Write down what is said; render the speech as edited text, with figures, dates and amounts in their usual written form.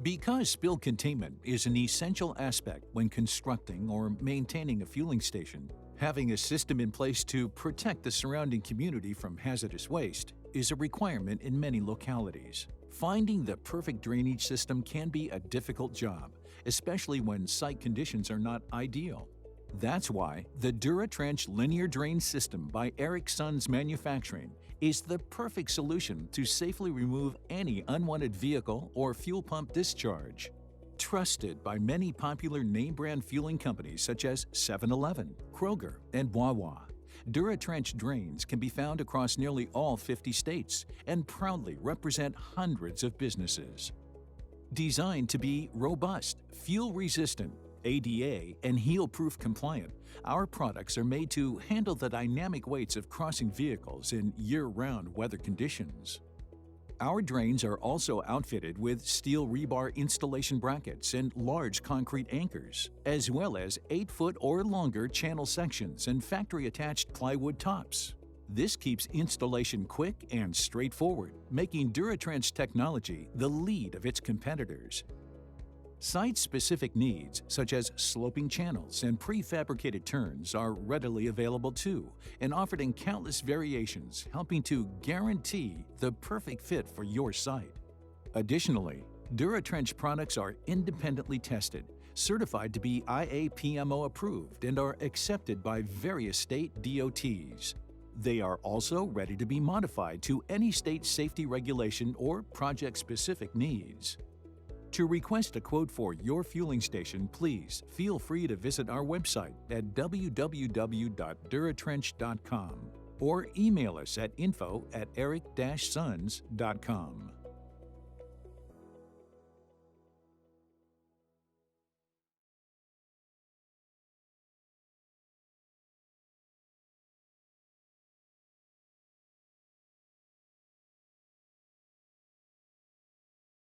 Because spill containment is an essential aspect when constructing or maintaining a fueling station, having a system in place to protect the surrounding community from hazardous waste is a requirement in many localities. Finding the perfect drainage system can be a difficult job, especially when site conditions are not ideal. That's why the Dura Trench Linear Drain System by Eric Sons Manufacturing is the perfect solution to safely remove any unwanted vehicle or fuel pump discharge. Trusted by many popular name-brand fueling companies such as 7-Eleven, Kroger, and Wawa, Dura Trench drains can be found across nearly all 50 states and proudly represent hundreds of businesses. Designed to be robust, fuel-resistant, ADA and heel-proof compliant, our products are made to handle the dynamic weights of crossing vehicles in year-round weather conditions. Our drains are also outfitted with steel rebar installation brackets and large concrete anchors, as well as 8-foot or longer channel sections and factory-attached plywood tops. This keeps installation quick and straightforward, making Dura Trench technology the lead of its competitors. Site-specific needs, such as sloping channels and prefabricated turns, are readily available too and offered in countless variations, helping to guarantee the perfect fit for your site. Additionally, Dura Trench products are independently tested, certified to be IAPMO approved, and are accepted by various state DOTs. They are also ready to be modified to any state safety regulation or project-specific needs. To request a quote for your fueling station, please feel free to visit our website at www.duratrench.com or email us at info@eric-sons.com.